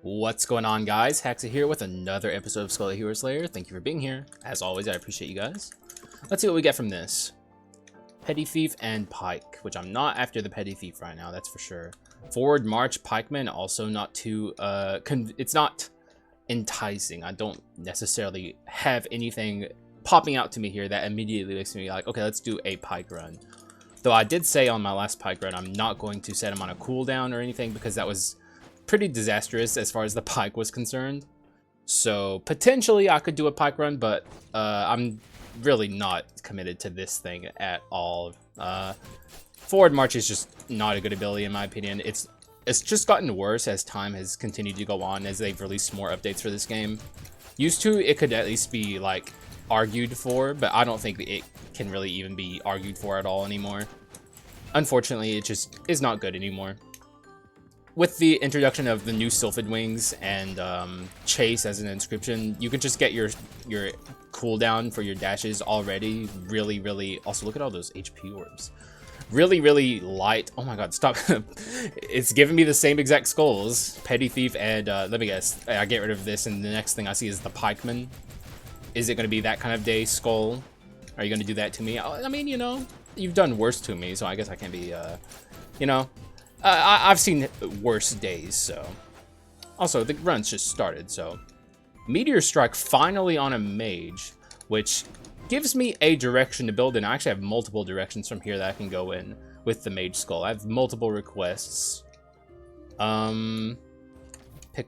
What's going on, guys? Haxa here with another episode of Skul the Hero Slayer. Thank you for being here. As always, I appreciate you guys. Let's see what we get from this. Petty Thief and Pike, which I'm not after the Petty Thief right now, that's for sure. Forward March Pikeman, also not too, it's not enticing. I don't necessarily have anything popping out to me here that immediately makes me like, okay, let's do a Pike run. Though I did say on my last Pike run, I'm not going to set him on a cooldown or anything because that was pretty disastrous as far as the Pike was concerned. So potentially I could do a Pike run, but I'm really not committed to this thing at all. Forward March is just not a good ability in my opinion. It's just gotten worse as time has continued to go on, as they've released more updates for this game. Used to, it could at least be like argued for, but I don't think it can really even be argued for at all anymore. Unfortunately, it just is not good anymore. With the introduction of the new Sylphid Wings and Chase as an inscription, you can just get your cooldown for your dashes already really. Also, look at all those HP orbs. Really light. Oh my god, stop. It's giving me the same exact skulls. Petty Thief and let me guess. I get rid of this and the next thing I see is the Pikeman. Is it going to be that kind of day skull? Are you going to do that to me? I mean, you know, you've done worse to me, so I guess I can't be, you know. I've seen worse days, so. Also, the run's just started, so. Meteor Strike finally on a Mage, which gives me a direction to build in. I actually have multiple directions from here that I can go in with the Mage Skull. I have multiple requests. Pick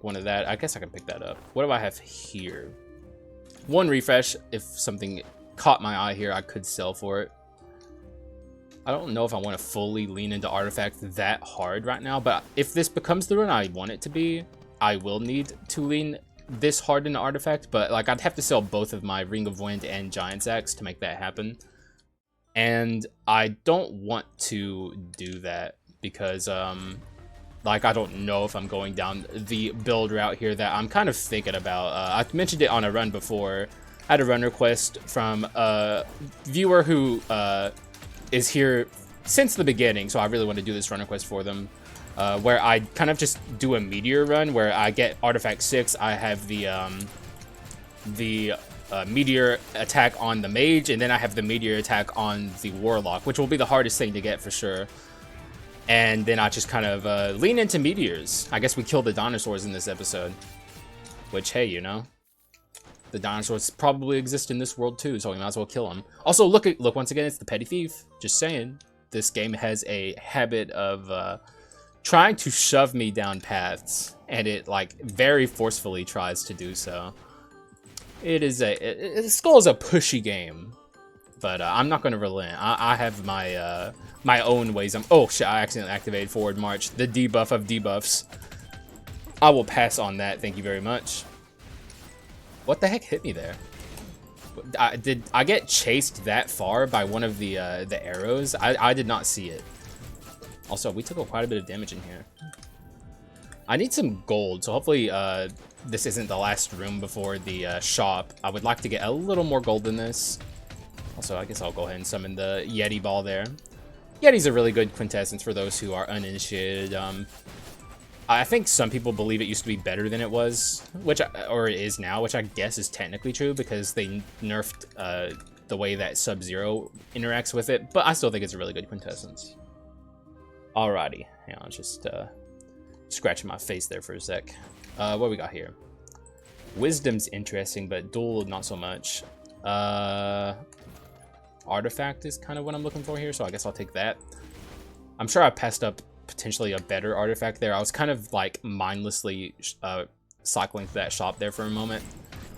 one of that. I guess I can pick that up. What do I have here? One refresh. If something caught my eye here, I could sell for it. I don't know if I want to fully lean into Artifact that hard right now, but if this becomes the run I want it to be, I will need to lean this hard into Artifact, but like I'd have to sell both of my Ring of Wind and Giant's Axe to make that happen. And I don't want to do that because like I don't know if I'm going down the build route here that I'm kind of thinking about. I mentioned it on a run before. I had a run request from a viewer who is here since the beginning, so I really want to do this run request for them, where I kind of just do a Meteor run where I get Artifact 6, I have the Meteor attack on the Mage, and then I have the Meteor attack on the Warlock, which will be the hardest thing to get for sure. And then I just kind of lean into Meteors. I guess we killed the dinosaurs in this episode, which, hey, you know, the dinosaurs probably exist in this world too, so we might as well kill them. Also, look once again, it's the Petty Thief. Just saying, this game has a habit of trying to shove me down paths, and it like very forcefully tries to do so. It is Skul is a pushy game, but I'm not going to relent. I have my my own ways. Oh shit! I accidentally activated Forward March, the debuff of debuffs. I will pass on that. Thank you very much. What the heck hit me there? Did I get chased that far by one of the arrows? I did not see it. Also, we took quite a bit of damage in here. I need some gold, so hopefully this isn't the last room before the shop. I would like to get a little more gold than this. Also, I guess I'll go ahead and summon the Yeti ball there. Yeti's a really good quintessence for those who are uninitiated. I think some people believe it used to be better than it was, or it is now, which I guess is technically true because they nerfed the way that Sub-Zero interacts with it, but I still think it's a really good quintessence. Alrighty, hang on, just scratching my face there for a sec. What we got here? Wisdom's interesting, but Duel not so much. Artifact is kind of what I'm looking for here, so I guess I'll take that. I'm sure I passed up potentially a better artifact there. I was kind of like mindlessly cycling through that shop there for a moment.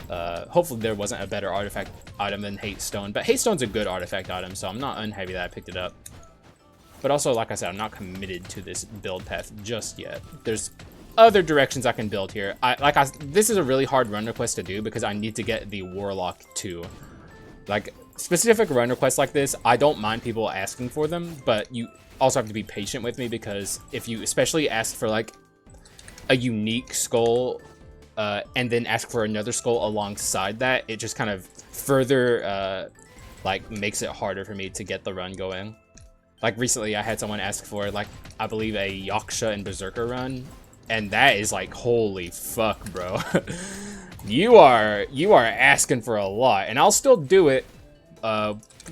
Hopefully there wasn't a better artifact item than Hate Stone, but Hate Stone's a good artifact item, so I'm not unhappy that I picked it up. But also, like I said, I'm not committed to this build path just yet. There's other directions I can build here. This is a really hard run request to do because I need to get the Warlock too. Like, specific run requests like this, I don't mind people asking for them, but you also have to be patient with me because if you especially ask for like a unique skull and then ask for another skull alongside that, it just kind of further like makes it harder for me to get the run going. Like recently I had someone ask for like, I believe a Yaksha and Berserker run, And that is like, holy fuck, bro. You are asking for a lot, and I'll still do it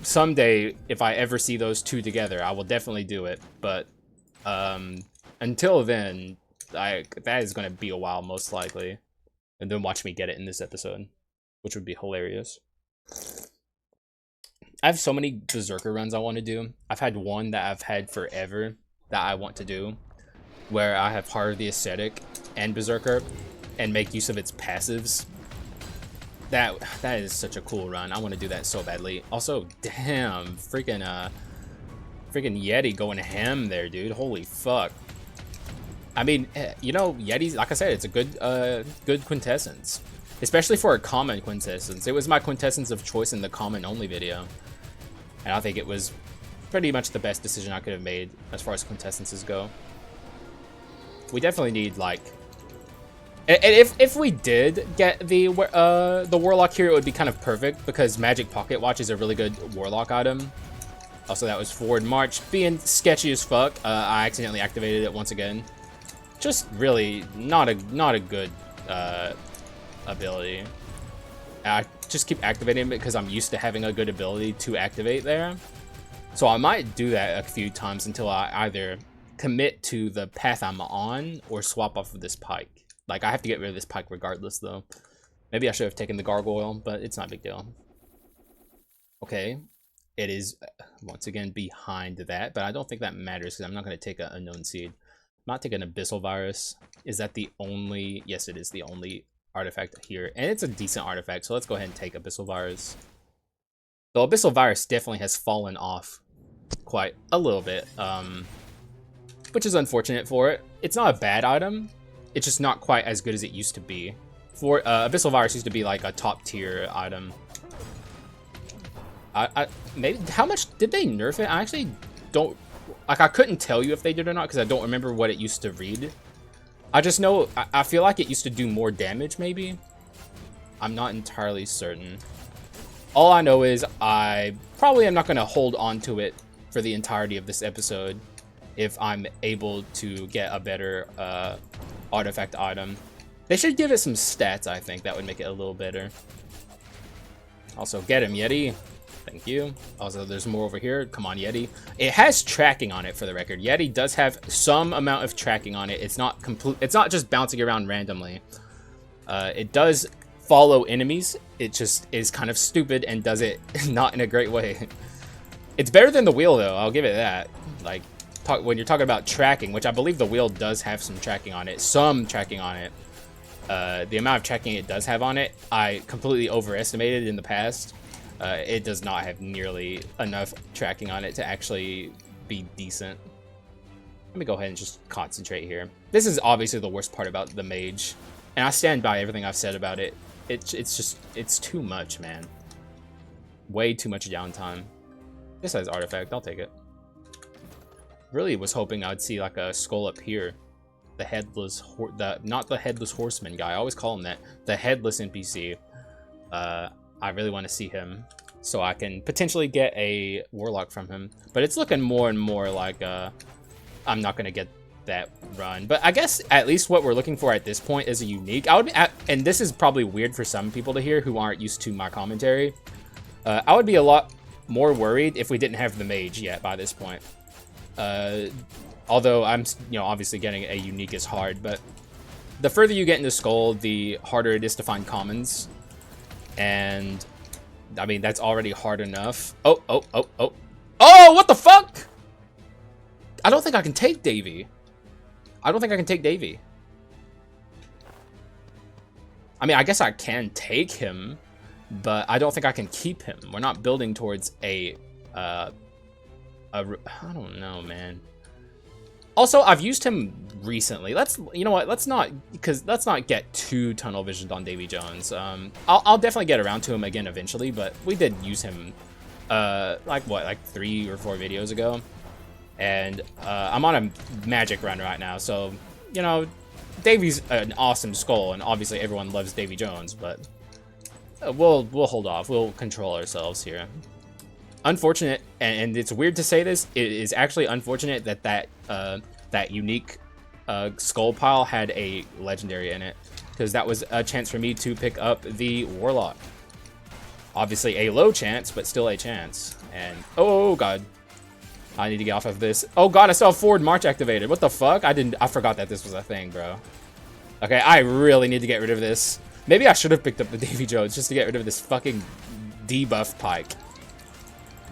someday if I ever see those two together. I will definitely do it, but until then, that is going to be a while most likely. And then watch me get it in this episode, which would be hilarious. I have so many Berserker runs I want to do. I've had one that I've had forever that I want to do, where I have Heart of the Ascetic and Berserker and make use of its passives. That is such a cool run. I want to do that so badly. Also, damn, freaking Yeti going ham there, dude. Holy fuck. I mean, you know, Yeti's, like I said, it's a good quintessence, especially for a common quintessence. It was my quintessence of choice in the common only video, and I think it was pretty much the best decision I could have made as far as quintessences go. We definitely need, like, if we did get the Warlock here, it would be kind of perfect because Magic Pocket Watch is a really good Warlock item. Also, that was Forward March being sketchy as fuck. I accidentally activated it once again. Just really not a good ability. I just keep activating it because I'm used to having a good ability to activate there. So I might do that a few times until I either commit to the path I'm on or swap off of this pike. Like, I have to get rid of this pike regardless, though. Maybe I should have taken the gargoyle, but it's not a big deal. Okay, it is once again behind that, but I don't think that matters because I'm not going to take an unknown seed. I'm not taking an abyssal virus. Is that the only? Yes, it is the only artifact here, and it's a decent artifact, so let's go ahead and take abyssal virus. The abyssal virus definitely has fallen off quite a little bit, which is unfortunate for it. It's not a bad item, it's just not quite as good as it used to be. For abyssal virus used to be like a top tier item. Maybe, how much did they nerf it? I actually don't, like, I couldn't tell you if they did or not because I don't remember what it used to read. I just know, I feel like it used to do more damage, maybe. I'm not entirely certain. All I know is I probably am not going to hold on to it for the entirety of this episode if I'm able to get a better artifact item. They should give it some stats, I think. That would make it a little better. Also, get him, Yeti. Thank you. Also, there's more over here. Come on, Yeti. It has tracking on it, for the record. Yeti does have some amount of tracking on it. It's not complete. It's not just bouncing around randomly. It does follow enemies. It just is kind of stupid and does it not in a great way. It's better than the wheel, though. I'll give it that. Like, when you're talking about tracking, which I believe the wheel does have some tracking on it. Some tracking on it. The amount of tracking it does have on it, I completely overestimated in the past. It does not have nearly enough tracking on it to actually be decent. Let me go ahead and just concentrate here. This is obviously the worst part about the Mage, and I stand by everything I've said about it. It's too much, man. Way too much downtime. This has artifact, I'll take it. Really was hoping I'd see like a skull up here. The headless, not the headless horseman guy. I always call him that. The headless NPC. I really want to see him so I can potentially get a Warlock from him. But it's looking more and more like I'm not going to get that run. But I guess at least what we're looking for at this point is a unique. And this is probably weird for some people to hear who aren't used to my commentary. I would be a lot more worried if we didn't have the Mage yet by this point. Although I'm, obviously getting a unique is hard. But the further you get into Skul, the harder it is to find commons. And I mean, that's already hard enough. Oh, what the fuck? I don't think I can take Davy. I mean, I guess I can take him, but I don't think I can keep him. We're not building towards I don't know, man. Also, I've used him recently. You know what? Let's not get too tunnel visioned on Davy Jones. I'll definitely get around to him again eventually, but we did use him, like 3 or 4 videos ago, and I'm on a magic run right now, so Davy's an awesome skull, and obviously everyone loves Davy Jones, but we'll hold off. We'll control ourselves here. Unfortunate, and it's weird to say this, it is actually unfortunate that that unique Skull pile had a legendary in it, because that was a chance for me to pick up the Warlock. Obviously a low chance, but still a chance. And oh god, I need to get off of this. Oh god, I still have forward march activated. What the fuck? I forgot that this was a thing, bro. Okay, I really need to get rid of this. Maybe I should have picked up the Davy Jones just to get rid of this fucking debuff Pike,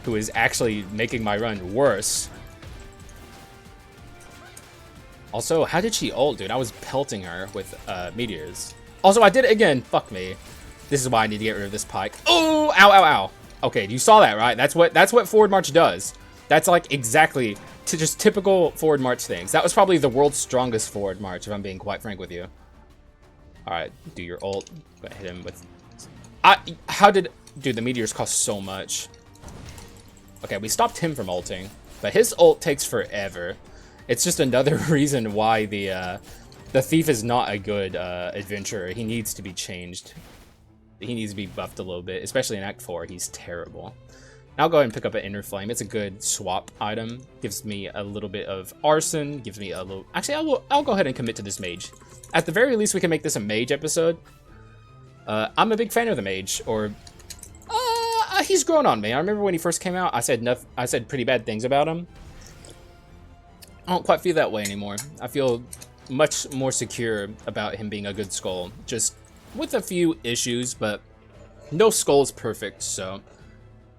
who is actually making my run worse. Also, how did she ult, dude? I was pelting her with Meteors. Also, I did it again. Fuck me. This is why I need to get rid of this Pike. Oh, ow, ow, ow. Okay, you saw that, right? That's what forward march does. That's like exactly just typical forward march things. That was probably the world's strongest forward march, if I'm being quite frank with you. All right, do your ult. Go ahead, hit him with. Dude, the Meteors cost so much. Okay, we stopped him from ulting, but his ult takes forever. It's just another reason why the thief is not a good adventurer. He needs to be changed. He needs to be buffed a little bit, especially in Act 4. He's terrible. I'll go ahead and pick up an Inner Flame. It's a good swap item. Gives me a little bit of arson. Gives me a little. Actually, I'll go ahead and commit to this mage. At the very least, we can make this a mage episode. I'm a big fan of the mage. Or he's grown on me. I remember when he first came out, I said pretty bad things about him. I don't quite feel that way anymore. I feel much more secure about him being a good Skull. Just with a few issues, but no Skull is perfect, so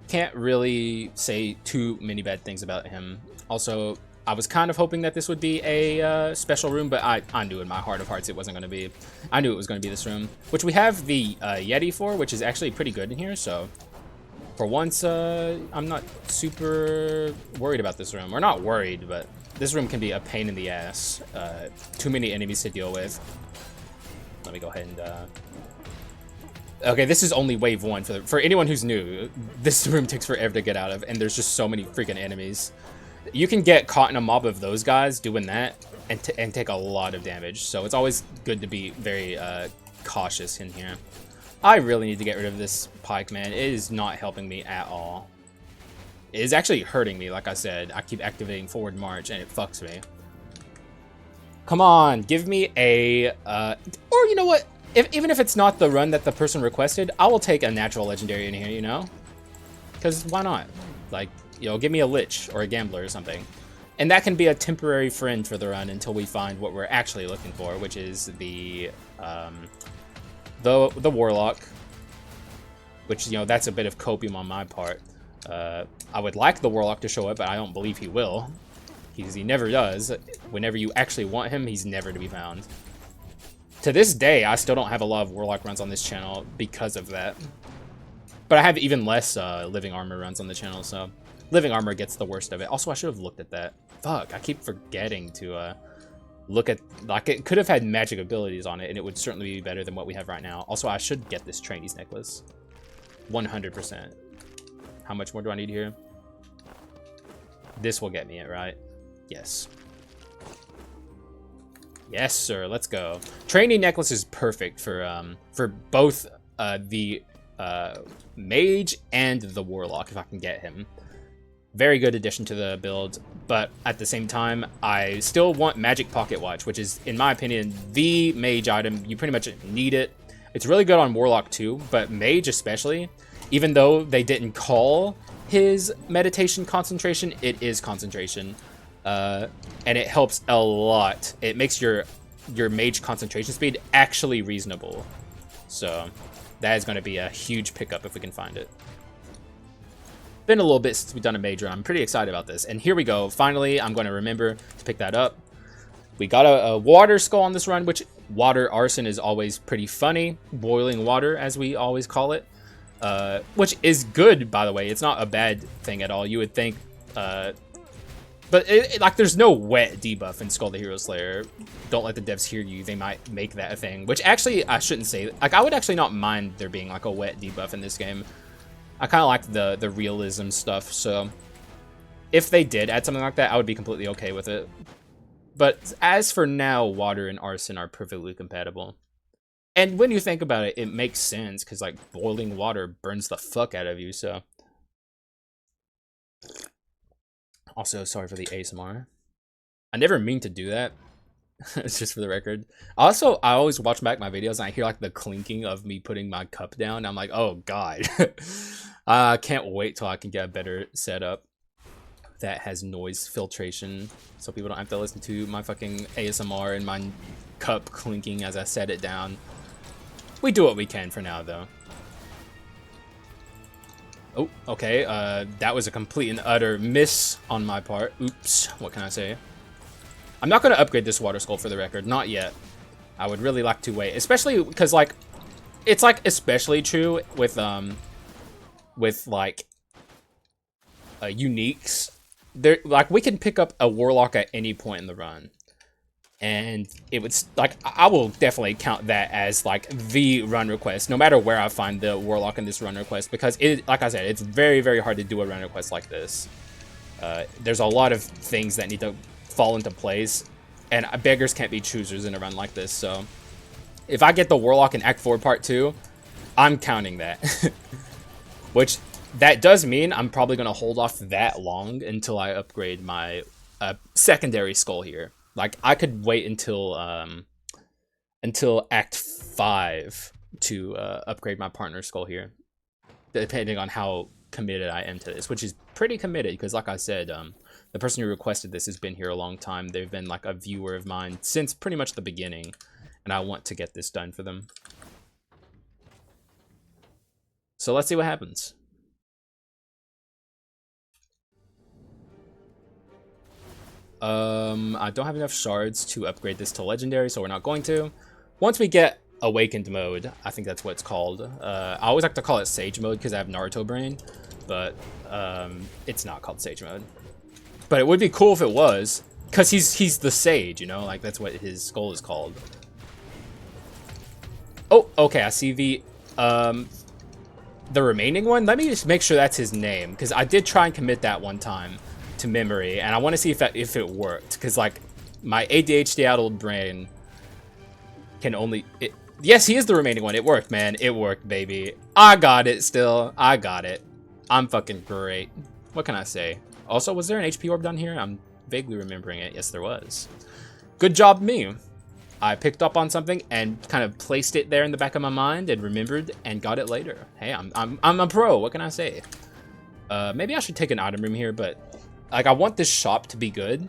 can't really say too many bad things about him. Also, I was kind of hoping that this would be a special room, but I knew in my heart of hearts it wasn't going to be. I knew it was going to be this room, which we have the Yeti for, which is actually pretty good in here, so for once, I'm not super worried about this room. Or not worried, but this room can be a pain in the ass. Too many enemies to deal with. Let me go ahead and... Okay, this is only wave 1. For anyone who's new, this room takes forever to get out of, and there's just so many freaking enemies. You can get caught in a mob of those guys doing that and take a lot of damage, so it's always good to be very cautious in here. I really need to get rid of this Pike, man. It is not helping me at all. It is actually hurting me, like I said. I keep activating forward march, and it fucks me. Come on, give me a... or you know what? Even if it's not the run that the person requested, I will take a natural legendary in here, you know? Because why not? Like, you know, give me a Lich or a Gambler or something. And that can be a temporary friend for the run until we find what we're actually looking for, which is the Warlock. Which, you know, that's a bit of copium on my part. I would like the Warlock to show up, but I don't believe he will. Because he never does. Whenever you actually want him, he's never to be found. To this day, I still don't have a lot of Warlock runs on this channel because of that. But I have even less Living Armor runs on the channel, so Living Armor gets the worst of it. Also, I should have looked at that. Fuck, I keep forgetting to look at... Like, it could have had magic abilities on it, and it would certainly be better than what we have right now. Also, I should get this Trainee's Necklace. 100%. How much more do I need here? This will get me it, right? Yes. Yes, sir. Let's go. Trainee Necklace is perfect for both the Mage and the Warlock, if I can get him. Very good addition to the build, but at the same time, I still want Magic Pocket Watch, which is, in my opinion, the Mage item. You pretty much need it. It's really good on Warlock too, but Mage especially, even though they didn't call his meditation concentration, it is concentration. And it helps a lot. It makes your Mage concentration speed actually reasonable. So that is going to be a huge pickup if we can find it. Been a little bit since we've done a Mage run. I'm pretty excited about this. And here we go. Finally, I'm going to remember to pick that up. We got a water skull on this run, which water arson is always pretty funny. Boiling water, as we always call it. Which is good, by the way. It's not a bad thing at all. You would think... But, like, there's no wet debuff in Skul the Hero Slayer. Don't let the devs hear you. They might make that a thing. Which, actually, I shouldn't say. Like, I would actually not mind there being, like, a wet debuff in this game. I kind of like the realism stuff, so... If they did add something like that, I would be completely okay with it. But, as for now, water and arson are perfectly compatible. And when you think about it, it makes sense, because, like, boiling water burns the fuck out of you, so... Also, sorry for the ASMR. I never mean to do that, It's just for the record. Also, I always watch back my videos and I hear like the clinking of me putting my cup down. I'm like, oh god. I can't wait till I can get a better setup that has noise filtration so people don't have to listen to my fucking ASMR and my cup clinking as I set it down. We do what we can for now though. Oh, okay, that was a complete and utter miss on my part. Oops, what can I say? I'm not going to upgrade this water skull for the record, not yet. I would really like to wait, especially because like, it's like especially true with like, uniques. There, like we can pick up a Warlock at any point in the run. And it would, like, I will definitely count that as, like, the run request, no matter where I find the Warlock in this run request, because, it, like I said, it's very, very hard to do a run request like this. There's a lot of things that need to fall into place, and beggars can't be choosers in a run like this, so if I get the Warlock in Act 4 Part 2, I'm counting that. Which, that does mean I'm probably going to hold off that long until I upgrade my secondary skull here. Like, I could wait until Act 5 to upgrade my partner skull here, depending on how committed I am to this, which is pretty committed, because like I said, the person who requested this has been here a long time. They've been like a viewer of mine since pretty much the beginning, and I want to get this done for them. So let's see what happens. I don't have enough shards to upgrade this to legendary, so we're not going to. Once we get awakened mode, I think that's what it's called. I always like to call it sage mode because I have Naruto brain, but it's not called sage mode. But it would be cool if it was, because he's the sage, you know, like that's what his skull is called. Oh, okay, I see the remaining one. Let me just make sure that's his name, because I did try and commit that one time to memory, and I want to see if it worked, because like my ADHD-addled brain can only yes, he is the remaining one. It worked, man. It worked, baby. I got it still. I got it. I'm fucking great. What can I say? Also, was there an HP orb down here? I'm vaguely remembering it. Yes, there was. Good job, me. I picked up on something and kind of placed it there in the back of my mind and remembered and got it later. Hey, I'm a pro. What can I say? Maybe I should take an item room here, but like I want this shop to be good.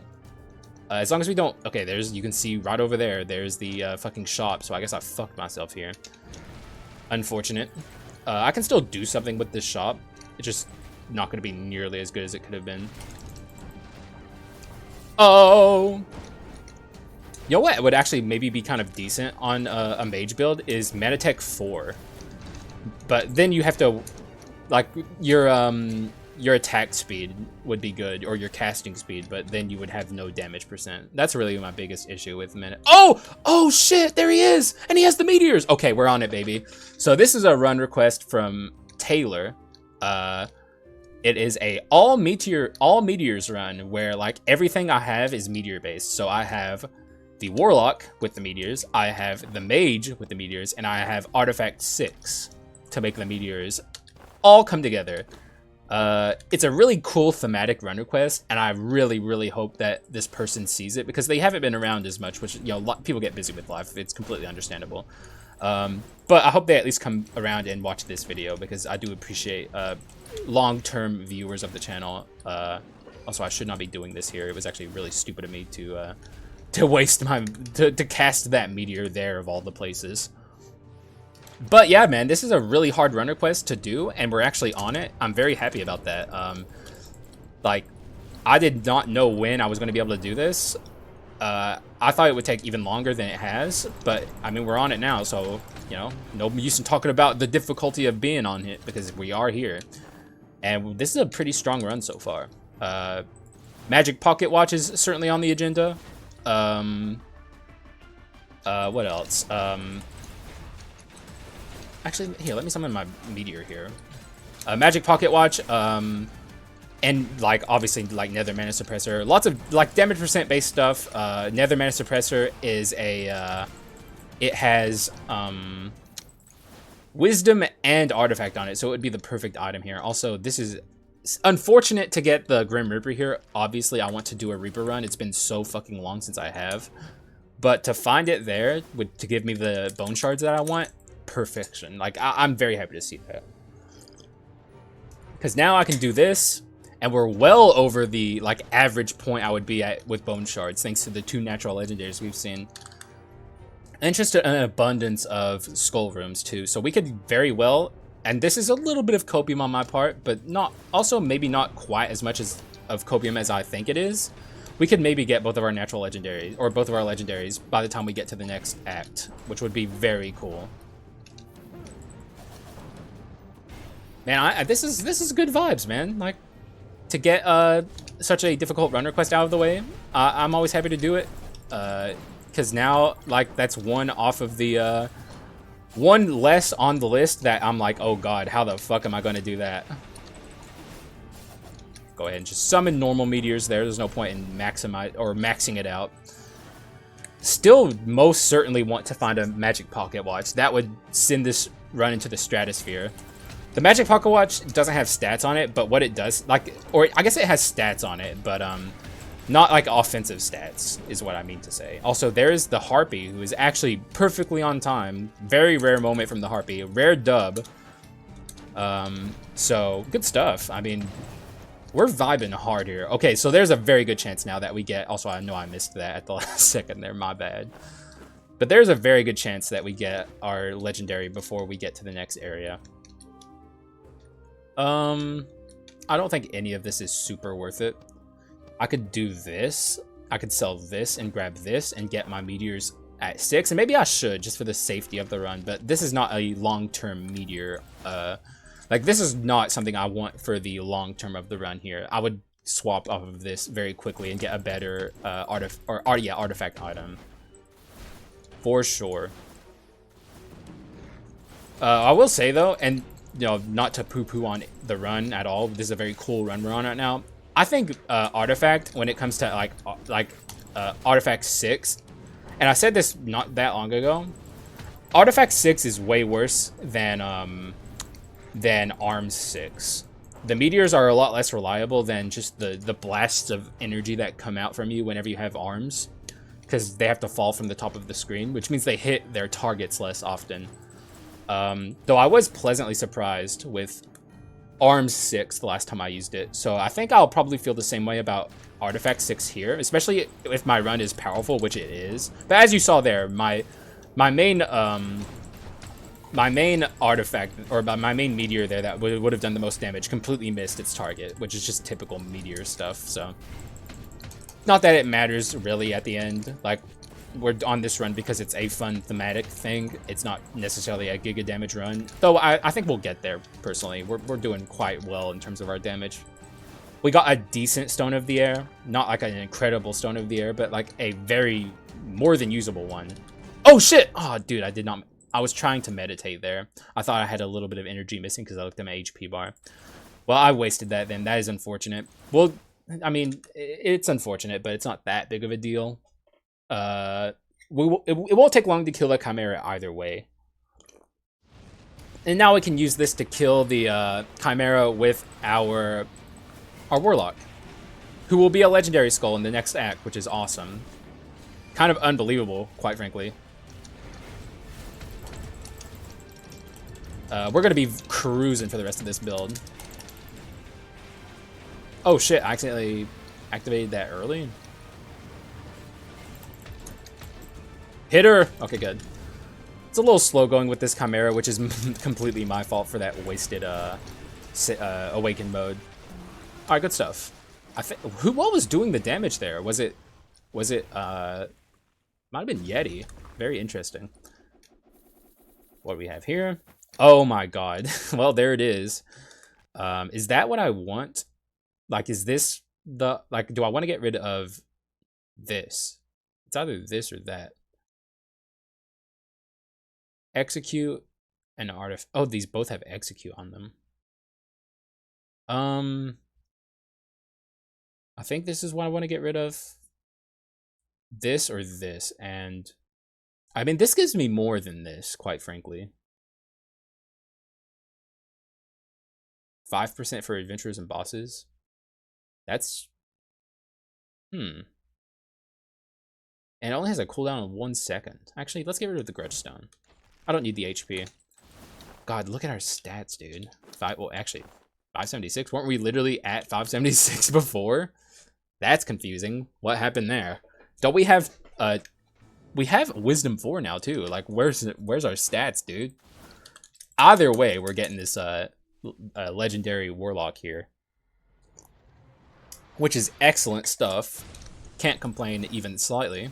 As long as we don't... Okay, there's... You can see right over there. There's the fucking shop, so I guess I fucked myself here. Unfortunate. I can still do something with this shop. It's just not going to be nearly as good as it could have been. Oh! You know what would actually maybe be kind of decent on a mage build is Manatech 4. But then you have to... Like, your attack speed would be good, or your casting speed, but then you would have no damage percent. That's really my biggest issue with Minute. Oh shit, there he is, and he has the meteors. Okay, we're on it, baby. So this is a run request from Taylor. It is a all meteors run where like everything I have is meteor based. So I have the Warlock with the meteors, I have the Mage with the meteors, and I have Artifact 6 to make the meteors all come together. It's a really cool thematic run request, and I really, really hope that this person sees it, because they haven't been around as much, which, you know, people get busy with life. It's completely understandable. But I hope they at least come around and watch this video, because I do appreciate long-term viewers of the channel. Also, I should not be doing this here. It was actually really stupid of me to waste my... to cast that meteor there of all the places. But yeah, man, this is a really hard run request to do, and we're actually on it. I'm very happy about that. Like, I did not know when I was going to be able to do this. I thought it would take even longer than it has, but I mean, we're on it now, so, you know, no use in talking about the difficulty of being on it, because we are here. And this is a pretty strong run so far. Magic Pocket Watch is certainly on the agenda. What else? Actually, here, let me summon my meteor here. Magic Pocket Watch, and, like, obviously, like, Nether Mana Suppressor. Lots of, like, damage percent based stuff. Nether Mana Suppressor is a, it has, Wisdom and Artifact on it, so it would be the perfect item here. Also, this is unfortunate to get the Grim Reaper here. Obviously, I want to do a Reaper run. It's been so fucking long since I have. But to find it there, to give me the bone shards that I want, perfection. Like, I'm very happy to see that. Because now I can do this, and we're well over the, like, average point I would be at with bone shards, thanks to the 2 natural legendaries we've seen. And just an abundance of skull rooms, too. So we could very well, and this is a little bit of copium on my part, but not, also maybe not quite as much of copium as I think it is. We could maybe get both of our natural legendaries, or both of our legendaries, by the time we get to the next act, which would be very cool. Man, this is good vibes, man. Like, to get such a difficult run request out of the way, I'm always happy to do it. Because now, like, that's one off of the, one less on the list that I'm like, oh god, how the fuck am I going to do that? Go ahead and just summon normal meteors there. There's no point in maxing it out. Still most certainly want to find a magic pocket watch. That would send this run into the stratosphere. The magic pocket watch doesn't have stats on it, but what it does, like, or I guess it has stats on it, but not like offensive stats is what I mean to say. Also, there's the Harpy, who is actually perfectly on time. Very rare moment from the Harpy, rare dub. So good stuff. I mean, we're vibing hard here. Okay, so there's a very good chance now that we get, also I know I missed that at the last second there, my bad. But there's a very good chance that we get our legendary before we get to the next area. I don't think any of this is super worth it. I could do this. I could sell this and grab this and get my meteors at 6. And maybe I should, just for the safety of the run. But this is not a long-term meteor. Like, this is not something I want for the long-term of the run here. I would swap off of this very quickly and get a better artifact item. For sure. I will say, though, and you know, not to poo-poo on the run at all. This is a very cool run we're on right now. I think artifact, when it comes to artifact 6, and I said this not that long ago, artifact 6 is way worse than arms 6. The meteors are a lot less reliable than just the blasts of energy that come out from you whenever you have arms, because they have to fall from the top of the screen, which means they hit their targets less often. Though I was pleasantly surprised with Arms 6 the last time I used it, so I think I'll probably feel the same way about Artifact 6 here, especially if my run is powerful, which it is. But as you saw there, my main artifact, or my main meteor there that would have done the most damage, completely missed its target, which is just typical meteor stuff, so. Not that it matters really at the end, like, we're on this run because it's a fun thematic thing. It's not necessarily a giga damage run, though I think we'll get there, personally. We're doing quite well in terms of our damage. We got a decent Stone of the Air, not like an incredible Stone of the Air, but like a very more than usable one. Oh shit! Oh dude, I was trying to meditate there. I thought I had a little bit of energy missing because I looked at my HP bar. Well, I wasted that then. That is unfortunate. Well, I mean, it's unfortunate, but it's not that big of a deal. It won't take long to kill a Chimera either way. And now we can use this to kill the Chimera with our Warlock, who will be a legendary skull in the next act, which is awesome. Kind of unbelievable, quite frankly. We're going to be cruising for the rest of this build. Oh shit, I accidentally activated that early. Hit her! Okay, good. It's a little slow going with this Chimera, which is completely my fault for that wasted awakened mode. Alright, good stuff. What was doing the damage there? Was it might have been Yeti. Very interesting. What do we have here? Oh my god. Well, there it is. Is that what I want? Like, is this the, like, do I want to get rid of this? It's either this or that. Execute and artifact. Oh, these both have execute on them. I think this is what I want to get rid of. This or this, and I mean, this gives me more than this, quite frankly. 5% for adventurers and bosses. That's And it only has a cooldown of 1 second. Actually, let's get rid of the Grudge Stone. I don't need the HP. God, look at our stats, dude. Well, actually, 576? Weren't we literally at 576 before? That's confusing. What happened there? Don't we have Wisdom 4 now too? Like, where's our stats, dude? Either way, we're getting this legendary Warlock here, which is excellent stuff. Can't complain even slightly.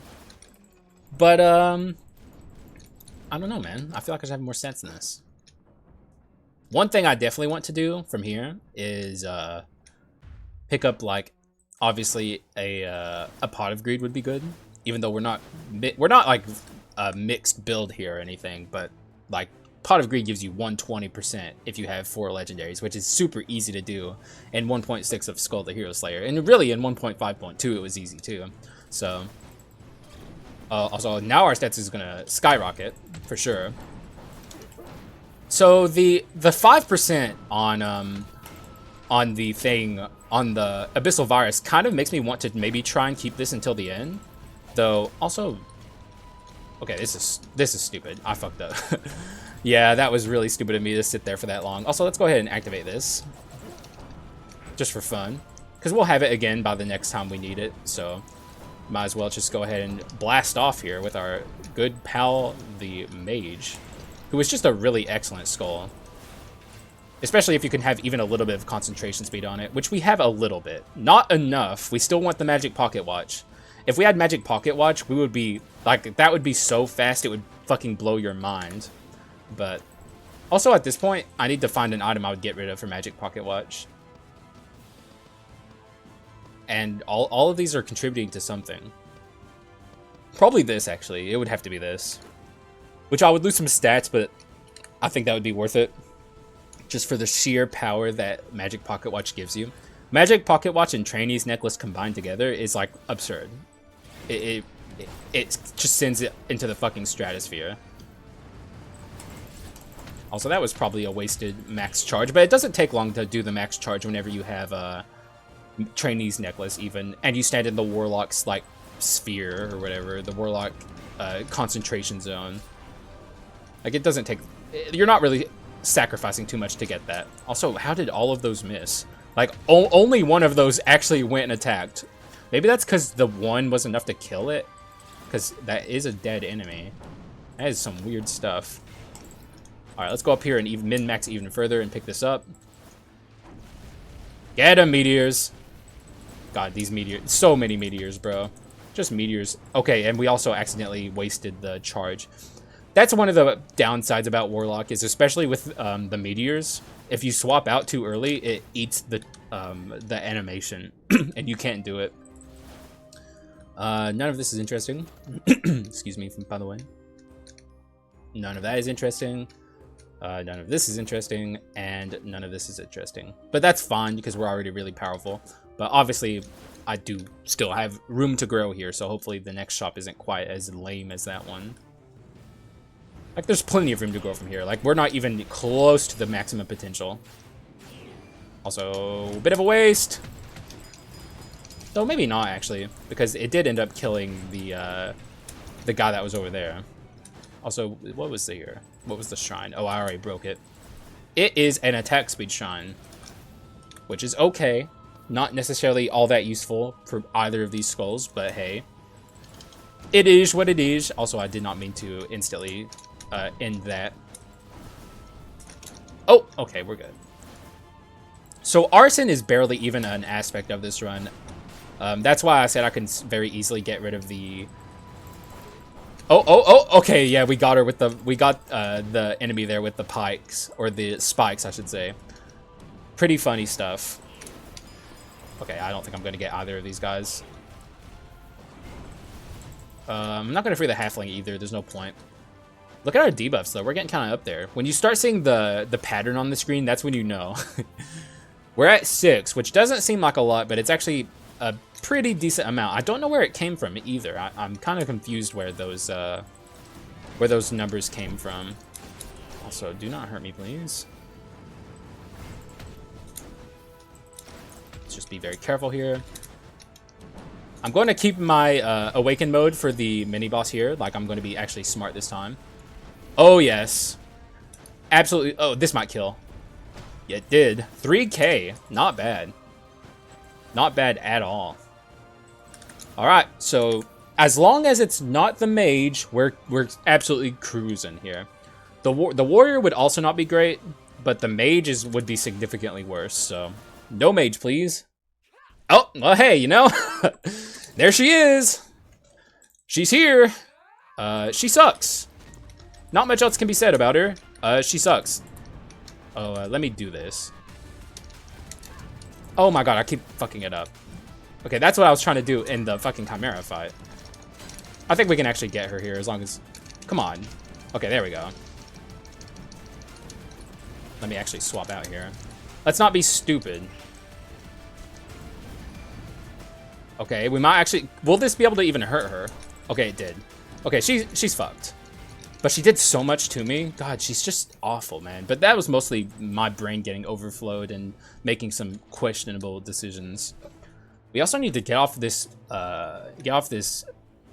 But I don't know, man. I feel like I should have more stats than this. One thing I definitely want to do from here is pick up, like, obviously a Pot of Greed would be good. Even though we're not like a mixed build here or anything, but like Pot of Greed gives you 120% if you have 4 legendaries, which is super easy to do in 1.6 of Skul the Hero Slayer, and really in 1.5.2 it was easy too. So also now our stats is gonna skyrocket for sure. So the 5% on the thing on the Abyssal Virus kind of makes me want to maybe try and keep this until the end. Though, also... Okay, this is stupid. I fucked up. Yeah, that was really stupid of me to sit there for that long. Also, let's go ahead and activate this. Just for fun. Because we'll have it again by the next time we need it, so... Might as well just go ahead and blast off here with our good pal, the Mage. Who is just a really excellent skull. Especially if you can have even a little bit of concentration speed on it, which we have a little bit. Not enough. We still want the Magic Pocket Watch. If we had Magic Pocket Watch, we would be, like, that would be so fast, it would fucking blow your mind. But, also at this point, I need to find an item I would get rid of for Magic Pocket Watch. And all of these are contributing to something. Probably this, actually. It would have to be this. Which I would lose some stats, but I think that would be worth it. Just for the sheer power that Magic Pocket Watch gives you. Magic Pocket Watch and Trainee's Necklace combined together is, like, absurd. It just sends it into the fucking stratosphere. Also, that was probably a wasted max charge, but it doesn't take long to do the max charge whenever you have a Trainee's Necklace, even, and you stand in the Warlock's, like, sphere or whatever, the Warlock concentration zone. Like, it doesn't take... You're not really sacrificing too much to get that. Also, how did all of those miss? Like, only one of those actually went and attacked. Maybe that's because the one was enough to kill it? Because that is a dead enemy. That is some weird stuff. Alright, let's go up here and even min-max even further and pick this up. Get 'em, Meteors! God, these Meteors... So many Meteors, bro. Just Meteors. Okay, and we also accidentally wasted the charge. That's one of the downsides about Warlock, is especially with the Meteors. If you swap out too early, it eats the animation, and you can't do it. None of this is interesting. Excuse me, by the way. None of that is interesting. None of this is interesting, and none of this is interesting. But that's fine, because we're already really powerful. But obviously, I do still have room to grow here, so hopefully the next shop isn't quite as lame as that one. Like, there's plenty of room to grow from here. Like, we're not even close to the maximum potential. Also, a bit of a waste. Though maybe not, actually, because it did end up killing the guy that was over there. Also, what was here? What was the shrine? Oh, I already broke it. It is an attack speed shrine, which is okay. Not necessarily all that useful for either of these skulls, but hey. It is what it is. Also, I did not mean to instantly end that. Oh, okay, we're good. So arson is barely even an aspect of this run. That's why I said I can very easily get rid of the... Oh, okay, yeah, we got her with the... We got the enemy there with the pikes, or the spikes, I should say. Pretty funny stuff. Okay, I don't think I'm going to get either of these guys. I'm not going to free the halfling either, there's no point. Look at our debuffs, though. We're getting kind of up there. When you start seeing the pattern on the screen, that's when you know. We're at 6, which doesn't seem like a lot, but it's actually a pretty decent amount. I don't know where it came from either. I'm kind of confused where those numbers came from. Also, do not hurt me, please. Let's just be very careful here. I'm going to keep my awaken mode for the mini boss here. Like, I'm going to be actually smart this time. Oh, yes. Absolutely. Oh, this might kill. Yeah, it did. 3K. Not bad. Not bad at all. All right, so as long as it's not the mage, we're absolutely cruising here. The warrior would also not be great, but the mage would be significantly worse. So no mage, please. Oh, well, hey, you know, there she is. She's here. She sucks. Not much else can be said about her. She sucks. Oh, let me do this. Oh my god, I keep fucking it up. Okay, that's what I was trying to do in the fucking Chimera fight. I think we can actually get her here as long as... Come on. Okay, there we go. Let me actually swap out here. Let's not be stupid. Okay, we might actually... Will this be able to even hurt her? Okay, it did. Okay, she's fucked. But she did so much to me. God, she's just awful, man. But that was mostly my brain getting overflowed and making some questionable decisions. We also need to get off this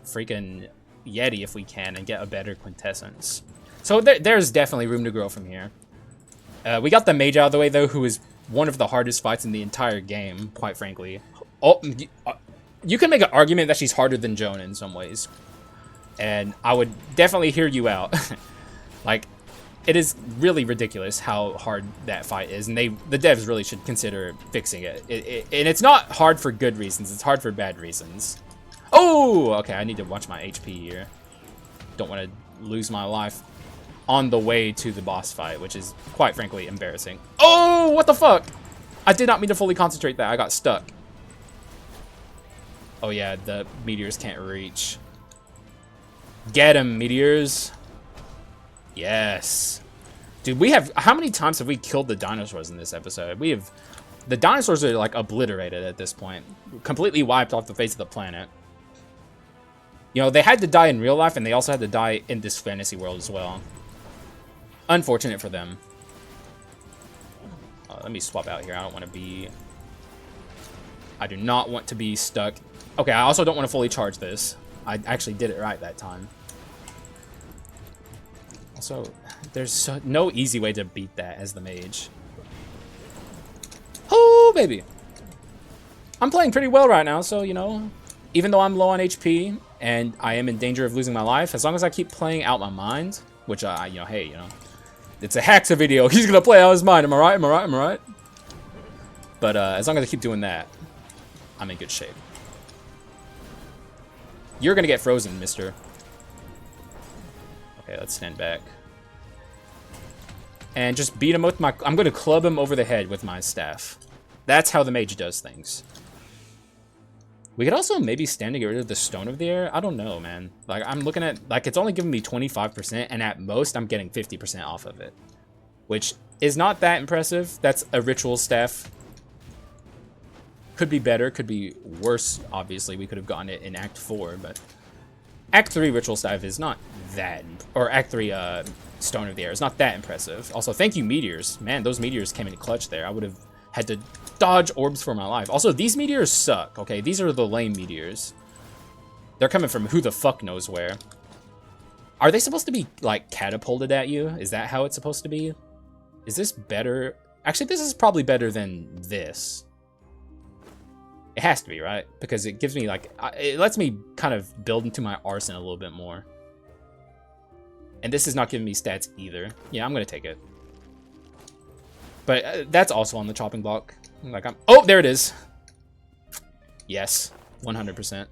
freaking Yeti if we can and get a better quintessence. So there's definitely room to grow from here. We got the mage out of the way though, who is one of the hardest fights in the entire game, quite frankly. Oh, you can make an argument that she's harder than Joan in some ways. And I would definitely hear you out. Like, it is really ridiculous how hard that fight is, and the devs really should consider fixing it. And it's not hard for good reasons, it's hard for bad reasons. Oh, okay, I need to watch my HP here. Don't want to lose my life on the way to the boss fight, which is, quite frankly, embarrassing. Oh, what the fuck? I did not mean to fully concentrate that, I got stuck. Oh yeah, the meteors can't reach. Get him, Meteors. Yes. Dude, we have... How many times have we killed the dinosaurs in this episode? We have... The dinosaurs are, like, obliterated at this point. Completely wiped off the face of the planet. You know, they had to die in real life, and they also had to die in this fantasy world as well. Unfortunate for them. Let me swap out here. I don't want to be... I do not want to be stuck. Okay, I also don't want to fully charge this. I actually did it right that time. Also, there's no easy way to beat that as the mage. Oh, baby. I'm playing pretty well right now, so, you know, even though I'm low on HP and I am in danger of losing my life, as long as I keep playing out my mind, which, you know, hey, you know, it's a Haxa video. He's going to play out his mind. Am I right? Am I right? Am I right? But as long as I keep doing that, I'm in good shape. You're going to get frozen, mister. Okay, let's stand back. And just beat him with my... I'm going to club him over the head with my staff. That's how the mage does things. We could also maybe stand to get rid of the Stone of the Air. I don't know, man. Like, I'm looking at... Like, it's only giving me 25%, and at most, I'm getting 50% off of it. Which is not that impressive. That's a ritual staff. Could be better, could be worse, obviously. We could have gotten it in Act 4, but... Act 3 Ritual Staff is not that... Or Act 3 Stone of the Air is not that impressive. Also, thank you, Meteors. Man, those Meteors came in clutch there. I would have had to dodge orbs for my life. Also, these Meteors suck, okay? These are the lame Meteors. They're coming from who the fuck knows where. Are they supposed to be, like, catapulted at you? Is that how it's supposed to be? Is this better? Actually, this is probably better than this. It has to be, right? Because it gives me, like, it lets me kind of build into my arson a little bit more. And this is not giving me stats either. Yeah, I'm going to take it. But that's also on the chopping block. Like, oh, there it is. Yes, 100%.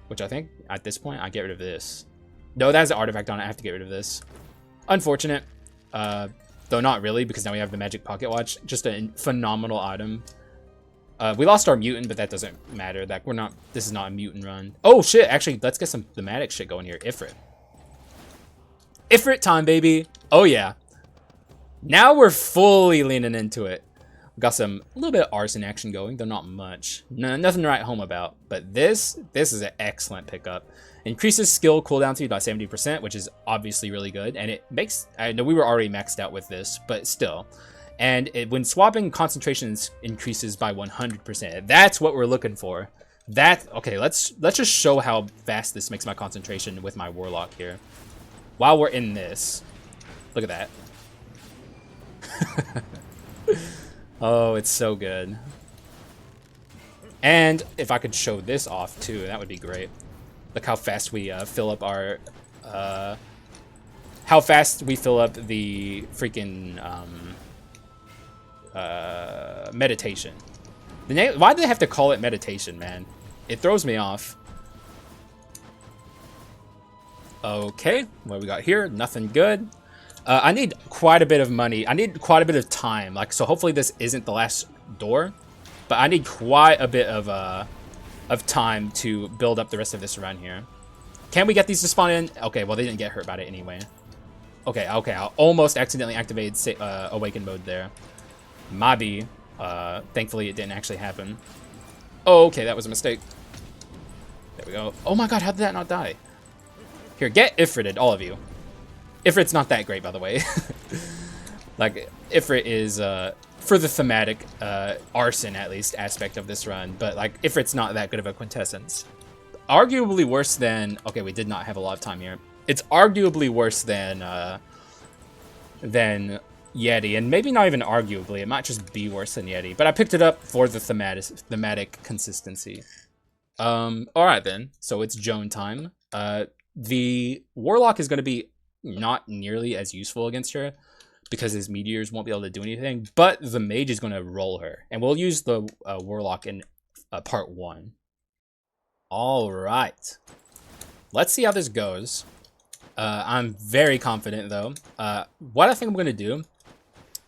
Which I think, at this point, I get rid of this. No, that has an artifact on it. I have to get rid of this. Unfortunate. Though not really, because now we have the Magic Pocket Watch. Just a phenomenal item. We lost our mutant, but that doesn't matter. That we're not. This is not a mutant run. Oh shit! Actually, let's get some thematic shit going here. Ifrit. Ifrit time, baby. Oh yeah. Now we're fully leaning into it. We got a little bit of arson action going, though not much. No, nothing to write home about. But this is an excellent pickup. Increases skill cooldown speed by 70%, which is obviously really good. And it makes. I know we were already maxed out with this, but still. And when swapping, concentration increases by 100%. That's what we're looking for. Okay, let's just show how fast this makes my concentration with my Warlock here. While we're in this. Look at that. Oh, it's so good. And if I could show this off too, that would be great. Look how fast we fill up our how fast we fill up the freaking meditation. The name, why do they have to call it meditation, man? It throws me off. Okay, what we got here? Nothing good. I need quite a bit of money. I need quite a bit of time. Like, so hopefully this isn't the last door, but I need quite a bit of time to build up the rest of this run here. Can we get these to spawn in? Okay, well, they didn't get hurt by it anyway. Okay, I almost accidentally activated Awaken mode there. Maybe. Thankfully, it didn't actually happen. Oh, okay, that was a mistake. There we go. Oh my god, how did that not die? Here, get Ifrited, all of you. Ifrit's not that great, by the way. Like, Ifrit is, for the thematic, arson, at least, aspect of this run. But, like, Ifrit's not that good of a quintessence. Arguably worse than... Okay, we did not have a lot of time here. It's arguably worse than Yeti, and maybe not even arguably. It might just be worse than Yeti, but I picked it up for the thematic consistency. Alright then, so it's Joan time. The Warlock is going to be not nearly as useful against her, because his Meteors won't be able to do anything, but the Mage is going to roll her, and we'll use the Warlock in part 1. Alright. Let's see how this goes. I'm very confident, though. What I think I'm going to do,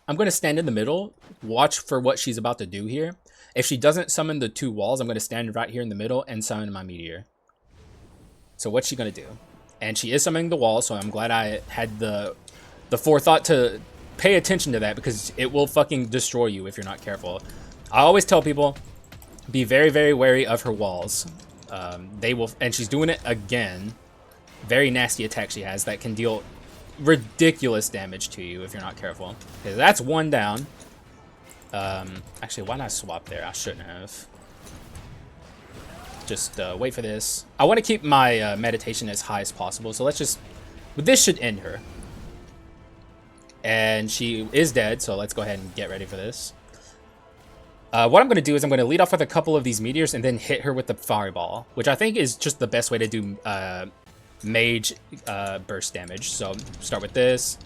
I'm going to stand in the middle, watch for what she's about to do here. If she doesn't summon the 2 walls, I'm going to stand right here in the middle and summon my Meteor. So what's she going to do? And she is summoning the wall, so I'm glad I had the forethought to pay attention to that, because it will fucking destroy you if you're not careful. I always tell people, be very, very wary of her walls. They will, and she's doing it again. Very nasty attack she has that can deal ridiculous damage to you if you're not careful. Okay, that's 1 down. Actually, why not swap there? I shouldn't have. Just wait for this. I want to keep my meditation as high as possible, so let's just... This should end her. And she is dead, so let's go ahead and get ready for this. What I'm going to do is I'm going to lead off with a couple of these Meteors and then hit her with the Fireball, which I think is just the best way to do Mage burst damage. So start with this,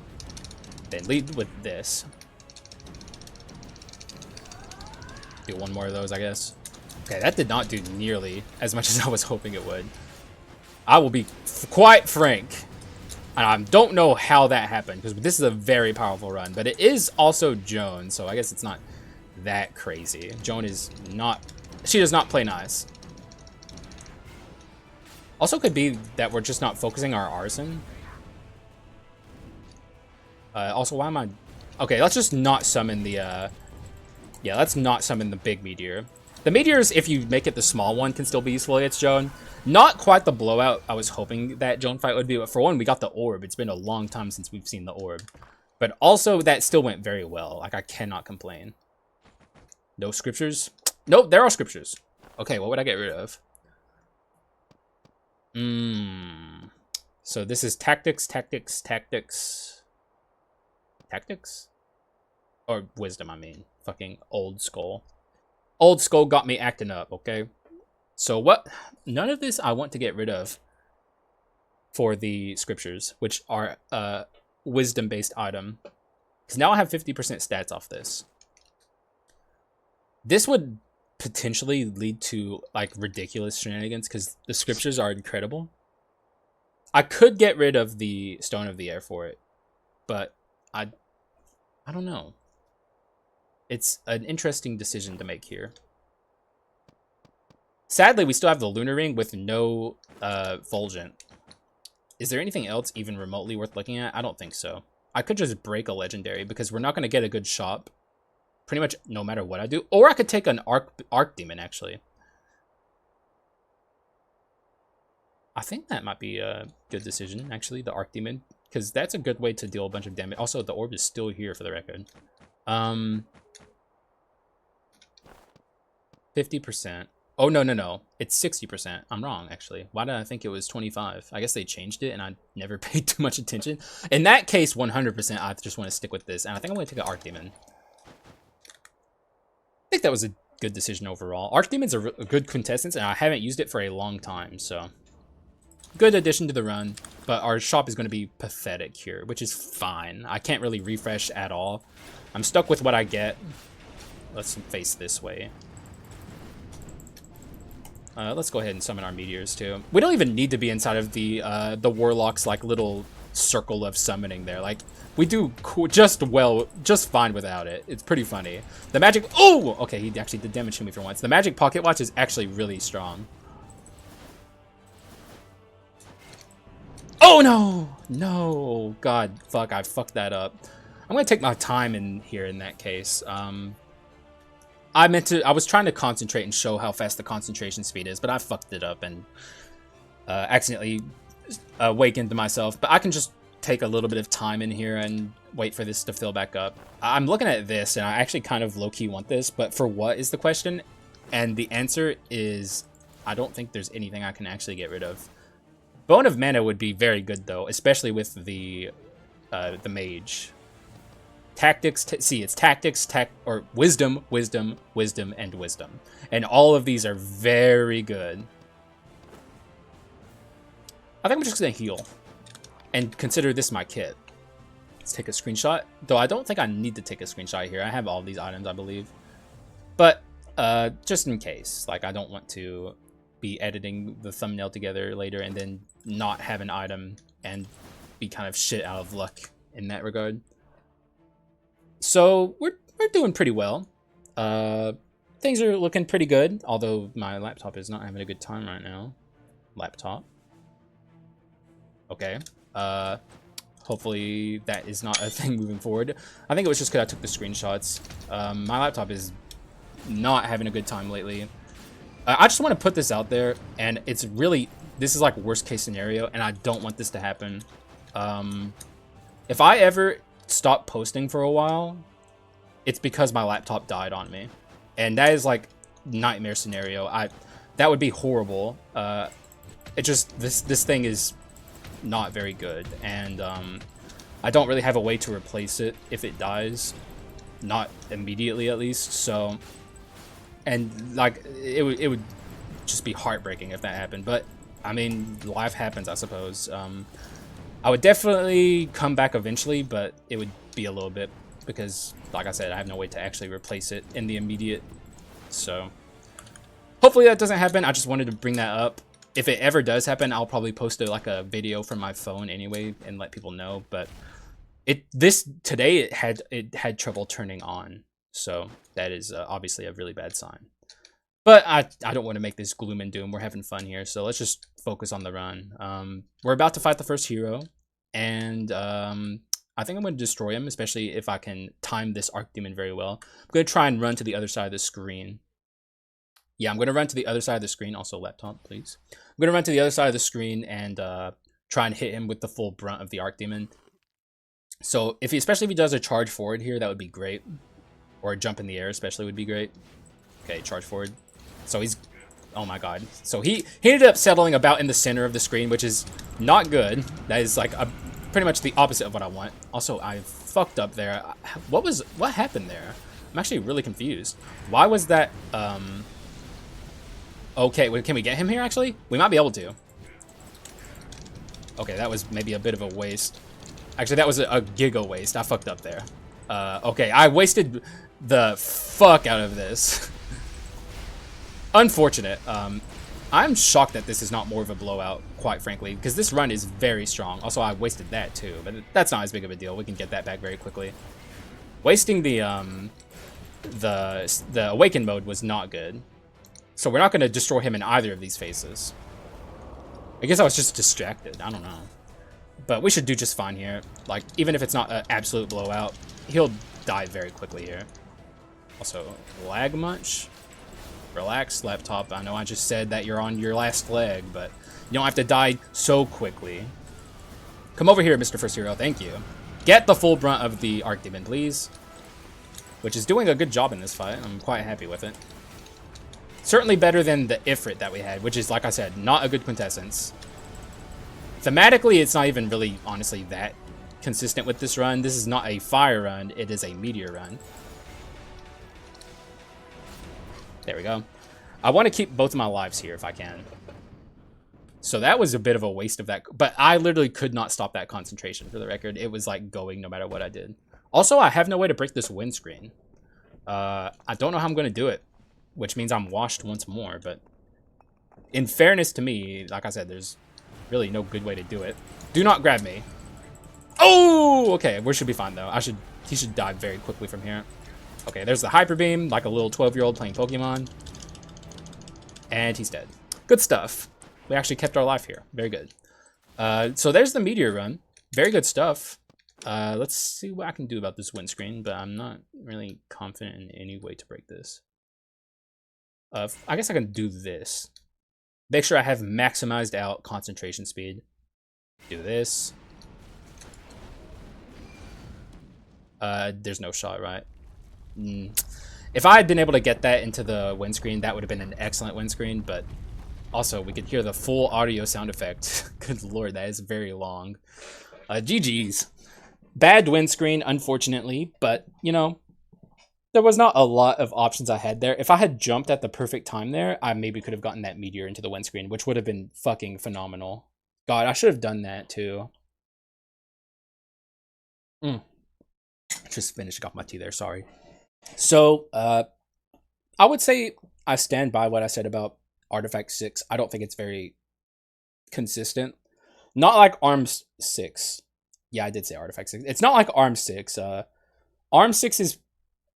then lead with this. Do 1 more of those, I guess. Okay, that did not do nearly as much as I was hoping it would. I will be quite frank, and I don't know how that happened, because this is a very powerful run, but it is also Joan, so I guess it's not that crazy. Joan is not... She does not play nice. Also could be that we're just not focusing our arson. Also, why am I... Okay, let's just not summon the... Yeah, let's not summon the big Meteor. The Meteors, if you make it the small one, can still be useful against Joan. Not quite the blowout I was hoping that Joan fight would be, but for one, we got the orb. It's been a long time since we've seen the orb. But also, that still went very well. Like, I cannot complain. No scriptures? Nope, there are scriptures. Okay, what would I get rid of? So this is tactics. Tactics? Or wisdom, I mean. Fucking old Skul. Old Skul got me acting up, okay? So what? None of this I want to get rid of for the scriptures, which are wisdom-based item. Because now I have 50% stats off this. This would potentially lead to, like, ridiculous shenanigans, because the scriptures are incredible. I could get rid of the Stone of the Air for it, but I don't know. It's an interesting decision to make here. Sadly, we still have the Lunar Ring with no Fulgent. Is there anything else even remotely worth looking at? I don't think so. I could just break a Legendary, because we're not going to get a good shop pretty much no matter what I do. Or I could take an Arc Demon, actually. I think that might be a good decision, actually, the Arc Demon. Because that's a good way to deal a bunch of damage. Also, the orb is still here for the record. 50%. Oh, no, no, no. It's 60%. I'm wrong, actually. Why did I think it was 25? I guess they changed it, and I never paid too much attention. In that case, 100%, I just want to stick with this. And I think I'm going to take an Arc Demon. I think that was a good decision overall. Arc Demon's a good quintessence, and I haven't used it for a long time, so... Good addition to the run, but our shop is going to be pathetic here, which is fine. I can't really refresh at all. I'm stuck with what I get. Let's face this way. Let's go ahead and summon our Meteors, too. We don't even need to be inside of the Warlock's, like, little circle of summoning there. Like, we do just fine without it. It's pretty funny. The magic... Oh! Okay, he actually did damage to me for once. The magic pocket watch is actually really strong. Oh, no! No! God, fuck, I fucked that up. I'm gonna take my time in here in that case. I was trying to concentrate and show how fast the concentration speed is, but I fucked it up and accidentally awakened myself. But I can just take a little bit of time in here and wait for this to fill back up. I'm looking at this, and I actually kind of low-key want this, but for what is the question? And the answer is, I don't think there's anything I can actually get rid of. Bone of Mana would be very good, though, especially with the Mage. Tactics, it's tactics, or wisdom, wisdom, wisdom, and wisdom. And all of these are very good. I think I'm just going to heal and consider this my kit. Let's take a screenshot. Though I don't think I need to take a screenshot here. I have all these items, I believe. But just in case, like I don't want to be editing the thumbnail together later and then not have an item and be kind of shit out of luck in that regard. So we're doing pretty well. Things are looking pretty good, although my laptop is not having a good time right now. Laptop. Okay. Hopefully that is not a thing moving forward. I think it was just because I took the screenshots. My laptop is not having a good time lately. I just want to put this out there, and it's really, this is like worst case scenario, and I don't want this to happen. If I ever stop posting for a while, it's because my laptop died on me, and that is like nightmare scenario. That would be horrible. It just, this thing is not very good, and I don't really have a way to replace it if it dies, not immediately at least. So, and like it would just be heartbreaking if that happened. But I mean, life happens, I suppose. I would definitely come back eventually, but it would be a little bit because, like I said, I have no way to actually replace it in the immediate. So hopefully that doesn't happen. I just wanted to bring that up. If it ever does happen, I'll probably post like a video from my phone anyway and let people know. But today it had trouble turning on, so that is obviously a really bad sign. But I don't want to make this gloom and doom. We're having fun here, so let's just focus on the run. We're about to fight the first hero, and I think I'm going to destroy him, especially if I can time this Arc Demon very well. I'm going to try and run to the other side of the screen. Yeah, I'm going to run to the other side of the screen. Also, laptop, please. I'm going to run to the other side of the screen and try and hit him with the full brunt of the Arc Demon. So, especially if he does a charge forward here, that would be great. Or a jump in the air especially would be great. Okay, charge forward. So he's... Oh my god. So he ended up settling about in the center of the screen, which is not good. That is like pretty much the opposite of what I want. Also, I fucked up there. What happened there? I'm actually really confused. Why was that... Okay, wait, can we get him here, actually? We might be able to. Okay, that was maybe a bit of a waste. Actually, that was a giga waste. I fucked up there. Okay, I wasted the fuck out of this. Unfortunate. I'm shocked that this is not more of a blowout, quite frankly, because this run is very strong. Also, I wasted that too, but that's not as big of a deal. We can get that back very quickly. Wasting the awaken mode was not good. So we're not going to destroy him in either of these phases. I guess I was just distracted. I don't know. But we should do just fine here. Like, even if it's not an absolute blowout, he'll die very quickly here. Also, lag much? Relax, laptop. I know I just said that you're on your last leg, but you don't have to die so quickly. Come over here, Mr. First Hero. Thank you. Get the full brunt of the Arc Demon, please. Which is doing a good job in this fight. I'm quite happy with it. Certainly better than the Ifrit that we had, which is, like I said, not a good quintessence. Thematically, it's not even really, honestly, that consistent with this run. This is not a fire run, it is a meteor run. There we go. I want to keep both of my lives here if I can. So that was a bit of a waste of that, but I literally could not stop that concentration, for the record. It was like going no matter what I did. Also, I have no way to break this windscreen. I don't know how I'm going to do it, which means I'm washed once more, but in fairness to me, like I said, there's really no good way to do it. Do not grab me. Oh, okay, we should be fine though. He should die very quickly from here. Okay, there's the hyper beam, like a little 12-year-old playing Pokemon. And he's dead. Good stuff. We actually kept our life here. Very good. So there's the meteor run. Very good stuff. Let's see what I can do about this windscreen, but I'm not really confident in any way to break this. I guess I can do this. Make sure I have maximized out concentration speed. Do this. There's no shot, right? If I had been able to get that into the windscreen, that would have been an excellent windscreen, but also we could hear the full audio sound effect. Good lord, that is very long. GG's. Bad windscreen, unfortunately, but, you know, there was not a lot of options I had there. If I had jumped at the perfect time there, I maybe could have gotten that meteor into the windscreen, which would have been fucking phenomenal. God, I should have done that too. Just finishing off my tea there, sorry. So, I would say I stand by what I said about Artifact 6. I don't think it's very consistent. Not like ARMS 6. Yeah, I did say Artifact 6. It's not like ARMS 6. ARMS 6 is,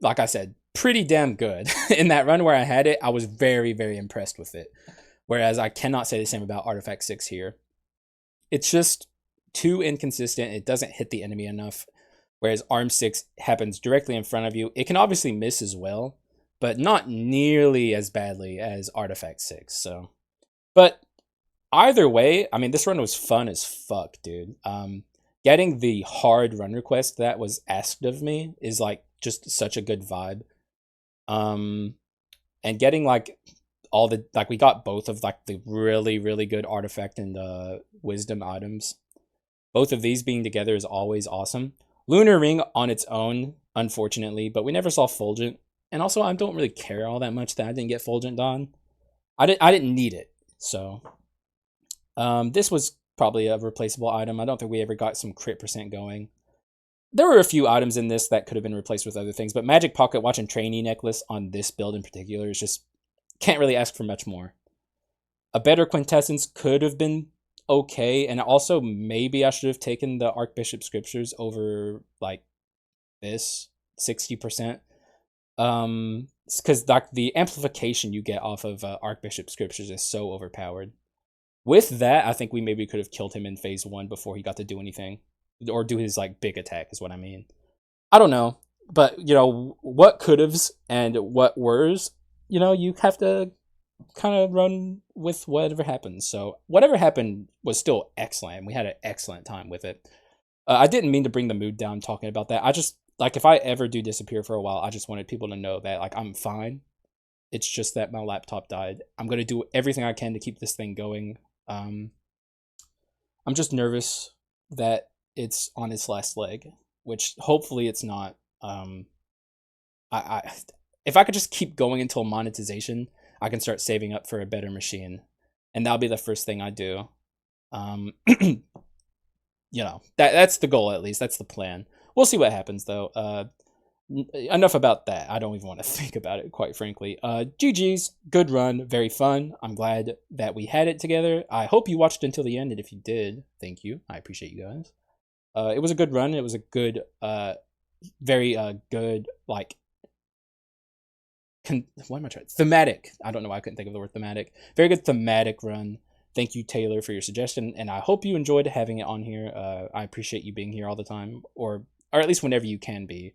like I said, pretty damn good. In that run where I had it, I was very, very impressed with it. Whereas I cannot say the same about Artifact 6 here. It's just too inconsistent. It doesn't hit the enemy enough. Whereas ARMS 6 happens directly in front of you. It can obviously miss as well, but not nearly as badly as Artifact 6. So, but either way, I mean, this run was fun as fuck, dude. Getting the hard run request that was asked of me is like just such a good vibe. And getting like all the, like, we got both of like the really, really good artifact and wisdom items. Both of these being together is always awesome. Lunar Ring on its own, unfortunately, but we never saw Fulgent. And also, I don't really care all that much that I didn't get Fulgent on. I didn't need it, so. This was probably a replaceable item. I don't think we ever got some crit % going. There were a few items in this that could have been replaced with other things, but Magic Pocket Watch and Trainee Necklace on this build in particular is just, can't really ask for much more. A better quintessence could have been okay, and also maybe I should have taken the Archbishop Scriptures over like this 60%. Because like the amplification you get off of Archbishop Scriptures is so overpowered. With that, I think we maybe could have killed him in phase 1 before he got to do anything, or do his like big attack is what I mean. I don't know, but you know what could have's and what were's, you know, you have to kind of run with whatever happens. So whatever happened was still excellent. We had an excellent time with it. I didn't mean to bring the mood down talking about that. I just, like, if I ever do disappear for a while, I just wanted people to know that, like, I'm fine. It's just that my laptop died. I'm going to do everything I can to keep this thing going. I'm just nervous that it's on its last leg, which hopefully it's not. If I could just keep going until monetization, I can start saving up for a better machine, and that'll be the first thing I do. You know, that's the goal, at least. That's the plan. We'll see what happens, though. Enough about that. I don't even want to think about it, quite frankly. GG's, good run, very fun. I'm glad that we had it together. I hope you watched until the end, and if you did, thank you. I appreciate you guys. It was a good run. It was a good, very good, like, what am I trying? Thematic. I don't know why I couldn't think of the word thematic. Very good thematic run. Thank you, Taylor, for your suggestion, and I hope you enjoyed having it on here. I appreciate you being here all the time, or at least whenever you can be.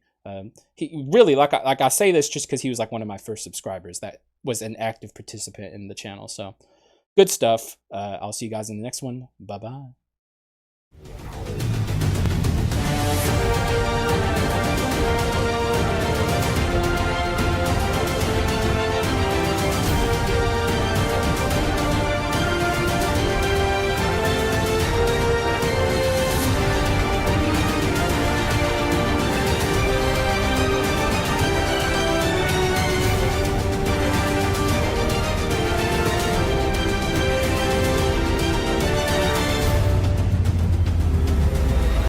He really, like I say this just because he was like one of my first subscribers that was an active participant in the channel. So good stuff. I'll see you guys in the next one. Bye bye.